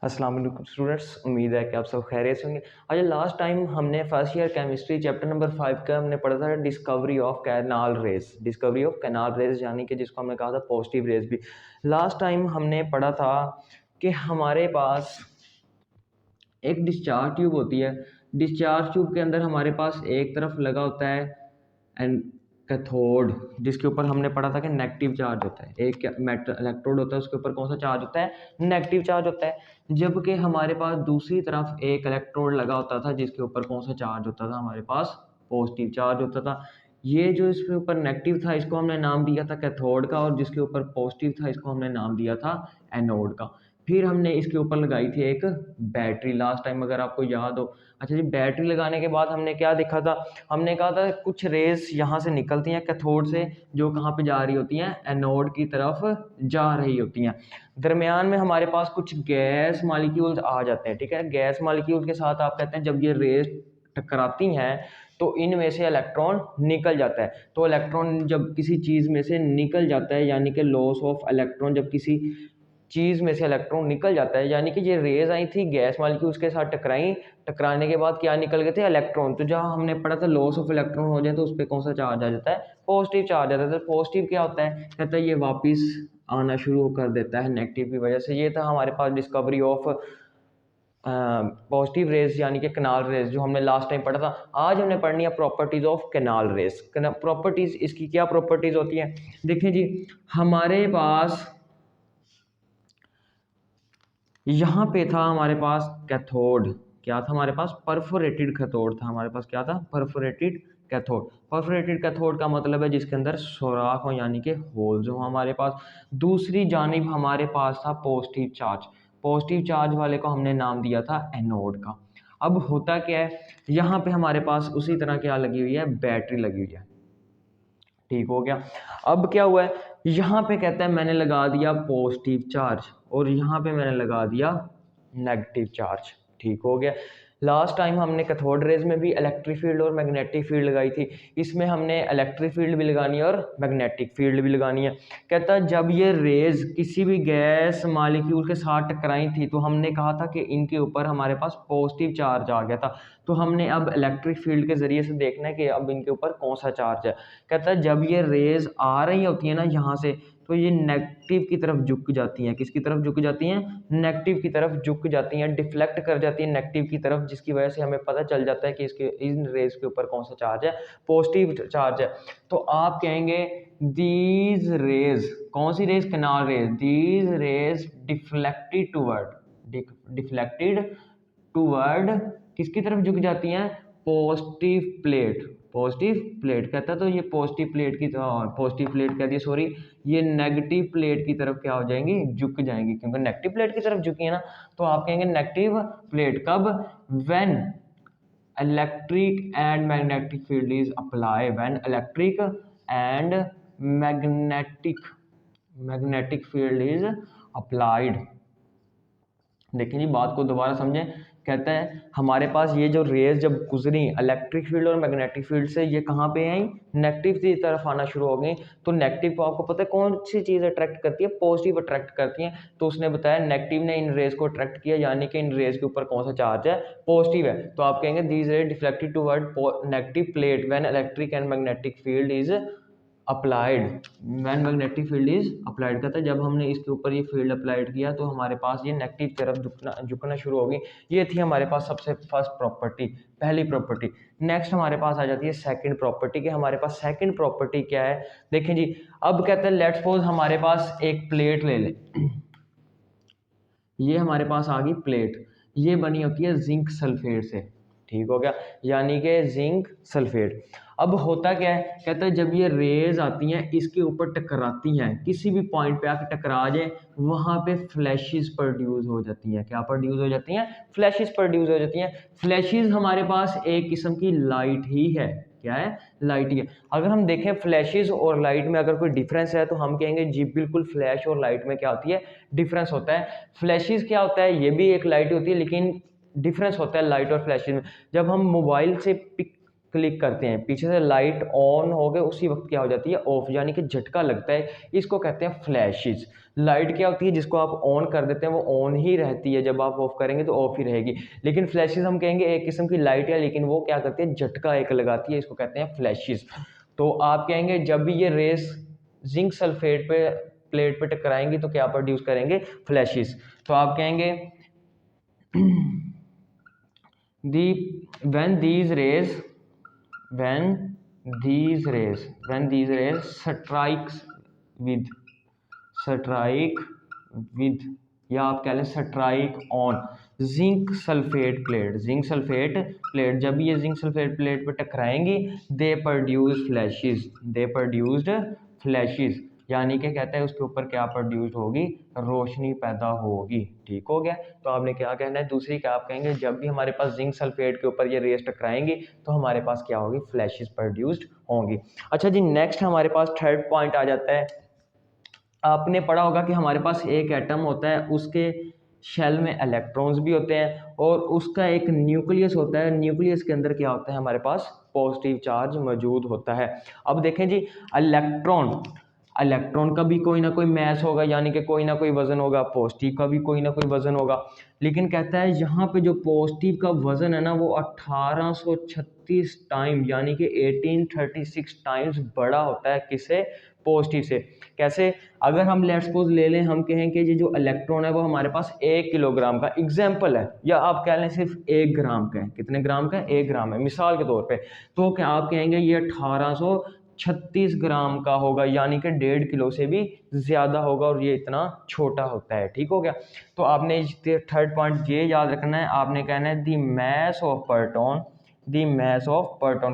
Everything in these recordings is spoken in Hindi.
अस्सलाम वालेकुम स्टूडेंट्स, उम्मीद है कि आप सब खैरियत से होंगे। अच्छा, लास्ट टाइम हमने first year chemistry chapter number 5 का हमने पढ़ा था discovery of canal raise. Discovery of canal raise यानी कि जिसको हमने कहा था पॉजिटिव रेज भी। लास्ट टाइम हमने पढ़ा था कि हमारे पास एक डिस्चार्ज ट्यूब होती है। डिस्चार्ज ट्यूब के अंदर हमारे पास एक तरफ लगा होता है एंड कैथोड, जिसके ऊपर हमने पढ़ा था कि नेगेटिव चार्ज होता है। एक मेटल इलेक्ट्रोड होता है, उसके ऊपर कौन सा चार्ज होता है? नेगेटिव चार्ज होता है। जबकि हमारे पास दूसरी तरफ एक इलेक्ट्रोड लगा होता था, जिसके ऊपर कौन सा चार्ज होता था? हमारे पास पॉजिटिव चार्ज होता था। ये जो इसके ऊपर नेगेटिव था, इसको हमने नाम दिया था कैथोड का, और जिसके ऊपर पॉजिटिव था, इसको हमने नाम दिया था एनोड का। फिर हमने इसके ऊपर लगाई थी एक बैटरी लास्ट टाइम, अगर आपको याद हो। अच्छा जी, बैटरी लगाने के बाद हमने क्या देखा था? हमने कहा था कुछ रेज यहाँ से निकलती हैं कैथोड से, जो कहाँ पे जा रही होती हैं? एनोड की तरफ जा रही होती हैं। दरमियान में हमारे पास कुछ गैस मॉलिक्यूल्स आ जाते हैं, ठीक है। गैस मॉलिक्यूल के साथ आप कहते हैं जब ये रेज टकराती हैं तो इनमें से इलेक्ट्रॉन निकल जाता है। तो इलेक्ट्रॉन जब किसी चीज़ में से निकल जाता है, यानी कि लॉस ऑफ इलेक्ट्रॉन, जब किसी चीज़ में से इलेक्ट्रॉन निकल जाता है, यानी कि ये रेज आई थी गैस मॉलिक्यूल्स के साथ टकराई, टकराने के बाद क्या निकल गए थे? इलेक्ट्रॉन। तो जहाँ हमने पढ़ा था लॉस ऑफ इलेक्ट्रॉन हो जाए तो उस पर कौन सा चार्ज आ जाता है? पॉजिटिव चार्ज आ जाता है। तो पॉजिटिव क्या होता है? कहता है ये वापिस आना शुरू कर देता है नेगेटिव की वजह से। ये था हमारे पास डिस्कवरी ऑफ पॉजिटिव रेज यानी कि कैनाल रेज, जो हमने लास्ट टाइम पढ़ा था। आज हमने पढ़नी है properties of canal raise. Properties, इसकी क्या प्रॉपर्टीज होती है? देखिए जी, हमारे पास यहाँ पे था हमारे पास कैथोड। क्या था हमारे पास? परफोरेटेड कैथोड था हमारे पास। क्या था? Perforated cathode. परफोरेटेड कैथोड का मतलब है जिसके अंदर सुराख हो, यानी कि होल्स हो हमारे पास। दूसरी जानिब हमारे पास था पॉजिटिव चार्ज। पॉजिटिव चार्ज वाले को हमने नाम दिया था एनोड का। अब होता क्या है, यहाँ पे हमारे पास उसी तरह क्या लगी हुई है? बैटरी लगी हुई है। ठीक हो गया। अब क्या हुआ है, यहाँ पे कहता है मैंने लगा दिया पॉजिटिव चार्ज और यहाँ पे मैंने लगा दिया नेगेटिव चार्ज। ठीक हो गया। लास्ट टाइम हमने कैथोड रेज में भी इलेक्ट्रिक फील्ड और मैग्नेटिक फील्ड लगाई थी। इसमें हमने इलेक्ट्रिक फील्ड भी लगानी है और मैग्नेटिक फील्ड भी लगानी है। कहता है जब ये रेज किसी भी गैस मॉलिक्यूल के साथ टकराई थी तो हमने कहा था कि इनके ऊपर हमारे पास पॉजिटिव चार्ज आ गया था। तो हमने अब इलेक्ट्रिक फील्ड के जरिए से देखना है कि अब इनके ऊपर कौन सा चार्ज है। कहता है जब ये रेज आ रही होती है ना यहाँ से, तो ये नेगेटिव की तरफ झुक जाती हैं। किसकी तरफ झुक जाती हैं? नेगेटिव की तरफ झुक जाती हैं, डिफ्लेक्ट कर जाती हैं नेगेटिव की तरफ, जिसकी वजह से हमें पता चल जाता है कि इसके इन रेज के ऊपर कौन सा चार्ज है? पॉजिटिव चार्ज है। तो आप कहेंगे दीज रेज, कौन सी rays? Canal rays. These rays deflected toward, deflected toward किसकी तरफ झुक जाती हैं? Positive plate. पॉजिटिव प्लेट कहता है, तो ये पॉजिटिव प्लेट की तरफ, पॉजिटिव प्लेट कह दिया सॉरी, ये नेगेटिव प्लेट की तरफ क्या हो जाएंगी? झुक जाएंगी, क्योंकि नेगेटिव प्लेट की तरफ झुकी है ना। तो आप कहेंगे नेगेटिव प्लेट कब? When electric and magnetic field is apply, when electric and magnetic magnetic field is applied. देखिए जी, बात को दोबारा समझें। कहता है हमारे पास ये जो रेज जब गुजरी इलेक्ट्रिक फील्ड और मैग्नेटिक फील्ड से, ये कहाँ पे आई? नेगेटिव की तरफ आना शुरू हो गई। तो नेगेटिव को आपको पता है कौन सी चीज़ अट्रैक्ट करती है? पॉजिटिव अट्रैक्ट करती है। तो उसने बताया नेगेटिव ने इन रेज को अट्रैक्ट किया, यानी कि इन रेज के ऊपर कौन सा चार्ज है? पॉजिटिव है। तो आप कहेंगे these rays deflected toward negative plate when electric and magnetic field is applied. When magnetic field is applied कहता है जब हमने इसके ऊपर ये फील्ड अप्लाइड किया तो हमारे पास ये नेगेटिव तरफ झुकना शुरू हो गई। ये थी हमारे पास सबसे फर्स्ट प्रॉपर्टी, पहली प्रॉपर्टी। नेक्स्ट हमारे पास आ जाती है सेकंड प्रॉपर्टी। कि हमारे पास सेकंड प्रॉपर्टी क्या है? देखें जी, अब कहते हैं लेट्स सपोज हमारे पास एक प्लेट ले लें। ये हमारे पास आ गई प्लेट, ये बनी होती है जिंक सल्फेट से। ठीक हो गया, यानी कि जिंक सल्फेट। अब होता क्या है? कहता है जब ये रेज आती हैं इसके ऊपर टकराती हैं, किसी भी पॉइंट पे आके टकरा जाए, वहां पे फ्लैशेस प्रोड्यूस हो जाती हैं। क्या प्रोड्यूस हो जाती हैं? फ्लैशेस प्रोड्यूस हो जाती हैं। फ्लैशेस हमारे पास एक किस्म की लाइट ही है। क्या है? लाइट ही है। अगर हम देखें फ्लैशेस और लाइट में अगर कोई डिफरेंस है तो हम कहेंगे जी बिल्कुल, फ्लैश और लाइट में क्या होती है? डिफरेंस होता है। फ्लैशेस क्या होता है? ये भी एक लाइट होती है, लेकिन डिफरेंस होता है लाइट और फ्लैशेस में। जब हम मोबाइल से पिक क्लिक करते हैं, पीछे से लाइट ऑन हो गए, उसी वक्त क्या हो जाती है, ऑफ, यानी कि झटका लगता है, इसको कहते हैं फ्लैशेस। लाइट क्या होती है, जिसको आप ऑन कर देते हैं वो ऑन ही रहती है, जब आप ऑफ करेंगे तो ऑफ ही रहेगी। लेकिन फ्लैशेस हम कहेंगे एक किस्म की लाइट है, लेकिन वो क्या करती है, झटका एक लगाती है, इसको कहते हैं फ्लैशेस। तो आप कहेंगे जब भी ये रेस जिंक सल्फेट पे प्लेट पे टकराएंगी तो क्या प्रोड्यूस करेंगे, फ्लैशेस। तो आप कहेंगे the when these rays with strike with या आप कह लें strike on zinc sulphate plate, जब ये जिंक सल्फेट प्लेट पे टकराएंगी दे प्रोड्यूस्ड फ्लैशेस, यानी कि कहता है उसके ऊपर क्या प्रोड्यूस होगी, रोशनी पैदा होगी। ठीक हो गया। तो आपने क्या कहना है, दूसरी क्या आप कहेंगे, जब भी हमारे पास जिंक सल्फेट के ऊपर ये रेस टकराएंगी तो हमारे पास क्या होगी, फ्लैशेस प्रोड्यूस्ड होंगी। अच्छा जी, नेक्स्ट हमारे पास थर्ड पॉइंट आ जाता है। आपने पढ़ा होगा कि हमारे पास एक एटम होता है, उसके शेल में इलेक्ट्रॉन्स भी होते हैं और उसका एक न्यूक्लियस होता है, न्यूक्लियस के अंदर क्या होता है, हमारे पास पॉजिटिव चार्ज मौजूद होता है। अब देखें जी, इलेक्ट्रॉन का भी कोई ना कोई मास होगा, यानी कि कोई ना कोई वजन होगा, पॉजिटिव का भी कोई ना कोई वजन होगा, लेकिन कहता है यहाँ पे जो पॉजिटिव का वजन है ना वो 1836 टाइम, यानी कि 1836 टाइम्स बड़ा होता है, किससे, पॉजिटिव से। कैसे, अगर हम लेट्स सपोज ले लें, हम कहें कि ये जो इलेक्ट्रॉन है वो हमारे पास 1 किलोग्राम का एग्जाम्पल है, या आप कह लें सिर्फ 1 ग्राम का है, कितने ग्राम का है, 1 ग्राम है मिसाल के तौर पे, तो क्या आप कहेंगे ये 1836 ग्राम का होगा, यानी कि 1.5 किलो से भी ज़्यादा होगा, और ये इतना छोटा होता है। ठीक हो गया। तो आपने थर्ड पॉइंट ये याद रखना है, आपने कहना है दी मैस ऑफ प्रोटॉन,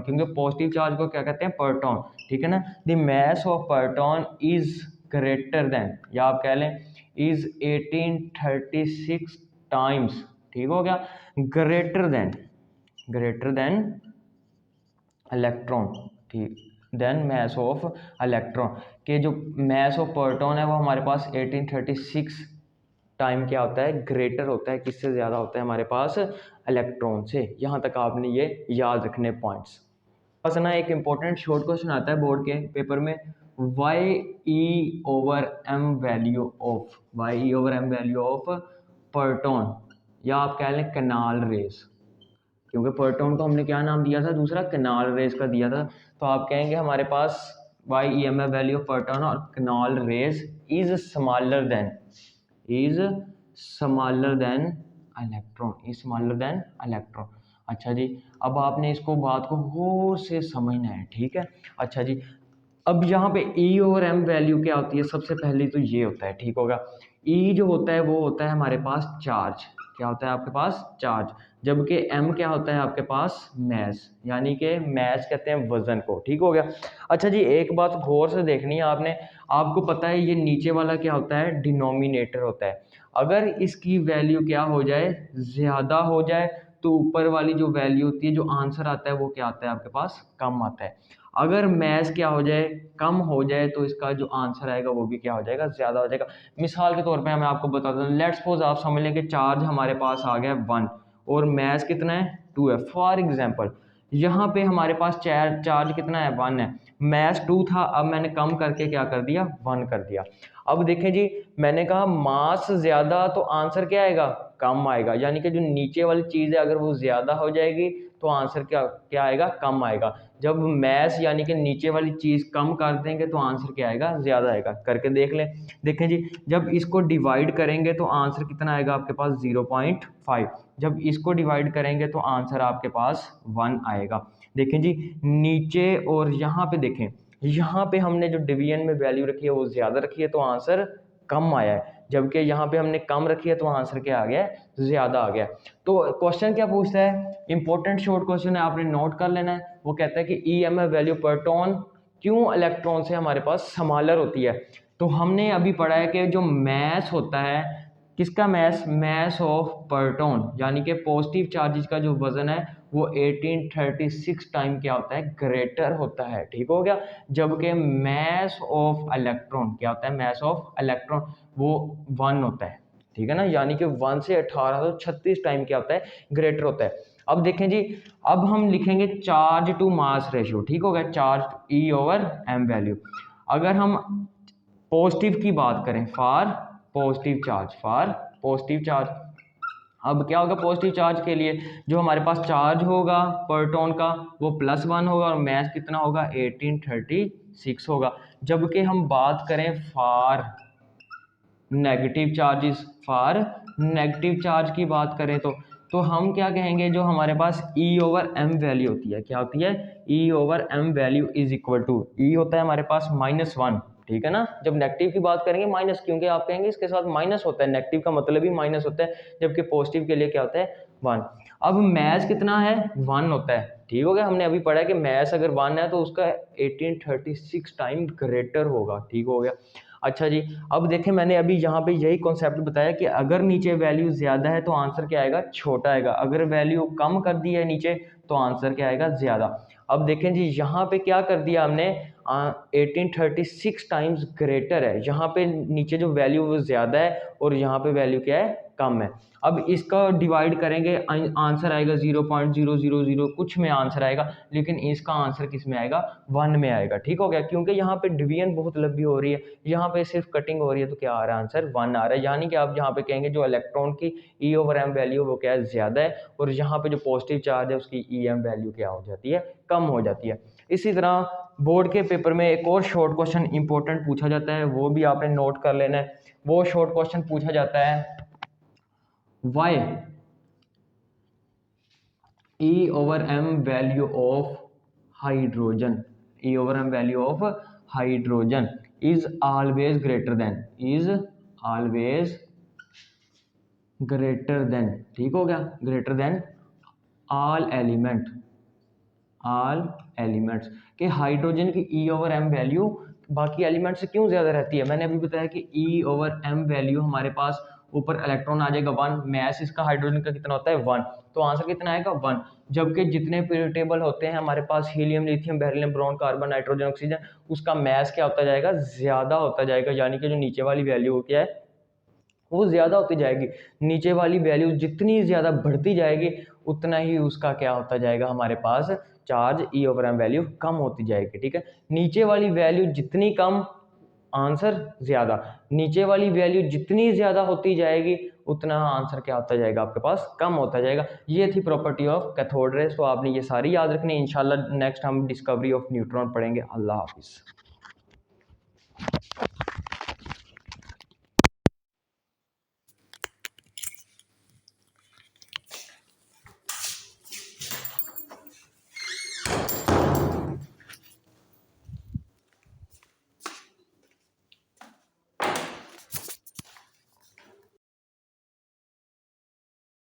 क्योंकि पॉजिटिव चार्ज को क्या कहते हैं, प्रोटॉन। ठीक है ना, the mass of proton is greater than, या आप कह लें इज 1836 टाइम्स, ठीक हो गया, ग्रेटर देन इलेक्ट्रॉन, ठीक, देन मैस ऑफ इलेक्ट्रॉन, के जो मैस ऑफ प्रोटॉन है वो हमारे पास 1836 टाइम क्या होता है, ग्रेटर होता है, किससे ज़्यादा होता है, हमारे पास इलेक्ट्रॉन से। यहाँ तक आपने ये याद रखने पॉइंट्स। बस ना एक इम्पोर्टेंट शॉर्ट क्वेश्चन आता है बोर्ड के पेपर में, y/m वैल्यू ऑफ प्रोटॉन, या आप कह लें कनाल रेस, क्योंकि प्रोटॉन को हमने क्या नाम दिया था, दूसरा कनाल रेस का दिया था। तो आप कहेंगे हमारे पास y/m वैल्यू ऑफ प्रोटॉन और canal rays is smaller than electron. अच्छा जी, अब आपने इसको बात को गौर से समझना है। ठीक है। अच्छा जी, अब यहाँ पे E और M वैल्यू क्या होती है, सबसे पहले तो ये होता है, ठीक होगा। E जो होता है वो होता है हमारे पास चार्ज, क्या होता है आपके पास, चार्ज, जबकि M क्या होता है आपके पास, मैस, यानी कि मैस कहते हैं वजन को। ठीक हो गया। अच्छा जी, एक बात गौर से देखनी है आपने, आपको पता है ये नीचे वाला क्या होता है, डिनोमिनेटर होता है, अगर इसकी वैल्यू क्या हो जाए, ज़्यादा हो जाए, तो ऊपर वाली जो वैल्यू होती है, जो आंसर आता है वो क्या आता है आपके पास, कम आता है। अगर मैस क्या हो जाए, कम हो जाए, तो इसका जो आंसर आएगा वो भी क्या हो जाएगा, ज़्यादा हो जाएगा। मिसाल के तौर पे मैं आपको बताता हूँ, लेट्स सपोज आप समझ लें कि चार्ज हमारे पास आ गया 1 और मैस कितना है, 2 है। फॉर एग्जांपल यहाँ पे हमारे पास चार्ज कितना है, 1 है, मैस 2 था, अब मैंने कम करके क्या कर दिया, 1 कर दिया। अब देखें जी, मैंने कहा मास ज़्यादा तो आंसर क्या आएगा, कम आएगा, यानी कि जो नीचे वाली चीज़ है अगर वो ज़्यादा हो जाएगी तो आंसर क्या आएगा, कम आएगा। जब मैस यानी कि नीचे वाली चीज़ कम कर देंगे तो आंसर क्या आएगा, ज़्यादा आएगा। करके देख लें। देखें जी, जब इसको डिवाइड करेंगे तो आंसर कितना आएगा आपके पास, 0.5। जब इसको डिवाइड करेंगे तो आंसर आपके पास 1 आएगा। देखें जी, नीचे और यहाँ पे देखें, यहाँ पे हमने जो डिवीजन में वैल्यू रखी है वो ज़्यादा रखी है तो आंसर कम आया है, जबकि यहाँ पे हमने कम रखी है तो आंसर क्या आ गया, ज़्यादा आ गया। तो क्वेश्चन क्या पूछता है, इंपॉर्टेंट शॉर्ट क्वेश्चन है, आपने नोट कर लेना है। वो कहता है कि EMF वैल्यू प्रोटॉन क्यों इलेक्ट्रॉन से हमारे पास स्मॉलर होती है। तो हमने अभी पढ़ा है कि जो मैस होता है, किसका मैस ऑफ प्रोटॉन, यानी कि पॉजिटिव चार्जेस का जो वजन है वो 1836 टाइम क्या होता है, ग्रेटर होता है। ठीक हो गया। जबकि मैस ऑफ इलेक्ट्रॉन क्या होता है, मैस ऑफ इलेक्ट्रॉन वो 1 होता है। ठीक है ना, यानी कि 1 से 1836 टाइम क्या होता है, ग्रेटर होता है। अब देखें जी, अब हम लिखेंगे चार्ज टू मास रेशियो, ठीक हो गया, चार्ज ई ओवर एम वैल्यू। अगर हम पॉजिटिव की बात करें, फॉर पॉजिटिव चार्ज, अब क्या होगा पॉजिटिव चार्ज के लिए, जो हमारे पास चार्ज होगा प्रोटॉन का वो +1 होगा और मास कितना होगा 1836 होगा। जबकि हम बात करें फॉर नेगेटिव चार्ज की बात करें तो हम क्या कहेंगे, जो हमारे पास E ओवर एम वैल्यू होती है, क्या होती है, E over M value is equal to, E होता है हमारे पास -1, ठीक है ना। जब नेगेटिव की बात करेंगे माइनस, क्योंकि आप कहेंगे इसके साथ माइनस होता है, नेगेटिव का मतलब ही माइनस होता है, जबकि पॉजिटिव के लिए क्या होता है 1। अब मैथ कितना है 1 होता है, ठीक हो गया। हमने अभी पढ़ा कि मैथ अगर 1 है तो उसका 1836 टाइम ग्रेटर होगा, ठीक हो गया। अच्छा जी, अब देखें मैंने अभी यहाँ पे यही कॉन्सेप्ट बताया कि अगर नीचे वैल्यू ज़्यादा है तो आंसर क्या आएगा, छोटा आएगा। अगर वैल्यू कम कर दी है नीचे तो आंसर क्या आएगा, ज़्यादा। अब देखें जी, यहाँ पे क्या कर दिया हमने, 1836 टाइम्स ग्रेटर है, यहाँ पे नीचे जो वैल्यू वो ज़्यादा है और यहाँ पे वैल्यू क्या है, कम है। अब इसका डिवाइड करेंगे, आंसर आएगा 0.000 कुछ में आंसर आएगा, लेकिन इसका आंसर किस में आएगा, 1 में आएगा, ठीक हो गया। क्योंकि यहाँ पे डिवीजन बहुत लंबी हो रही है, यहाँ पे सिर्फ कटिंग हो रही है, तो क्या आ रहा है आंसर 1 आ रहा है। यानी कि आप यहाँ पे कहेंगे जो इलेक्ट्रॉन की ई ओवर एम वैल्यू वो क्या है, ज़्यादा है, और यहाँ पे जो पॉजिटिव चार्ज है उसकी ई एम वैल्यू क्या हो जाती है, कम हो जाती है। इसी तरह बोर्ड के पेपर में एक और शॉर्ट क्वेश्चन इंपॉर्टेंट पूछा जाता है, वो भी आपने नोट कर लेना है। वो शॉर्ट क्वेश्चन पूछा जाता है, Y E over m value of hydrogen, E over m value of hydrogen is always greater than, ठीक हो गया, greater than all एलिमेंट्स के। हाइड्रोजन की E ओवर m वैल्यू बाकी एलिमेंट से क्यों ज़्यादा रहती है, मैंने अभी बताया कि E ओवर m वैल्यू हमारे पास ऊपर इलेक्ट्रॉन आ जाएगा 1, मैस इसका हाइड्रोजन का कितना होता है 1, तो आंसर कितना आएगा 1। जबकि जितने पीरियड टेबल होते हैं हमारे पास, helium, lithium, beryllium, boron, carbon, nitrogen, oxygen, उसका मैस क्या होता जाएगा, ज़्यादा होता जाएगा। यानी कि जो नीचे वाली वैल्यू क्या है वो ज़्यादा होती जाएगी, नीचे वाली वैल्यू जितनी ज़्यादा बढ़ती जाएगी उतना ही उसका क्या होता जाएगा, हमारे पास चार्ज ई ओवर एम वैल्यू कम होती जाएगी, ठीक है। नीचे वाली वैल्यू जितनी कम, आंसर ज़्यादा, नीचे वाली वैल्यू जितनी ज़्यादा होती जाएगी उतना आंसर क्या होता जाएगा, आपके पास कम होता जाएगा। ये थी प्रॉपर्टी ऑफ कैथोड रेज, तो आपने ये सारी याद रखनी है। इंशाल्लाह नेक्स्ट हम डिस्कवरी ऑफ न्यूट्रॉन पढ़ेंगे। अल्लाह हाफिज़।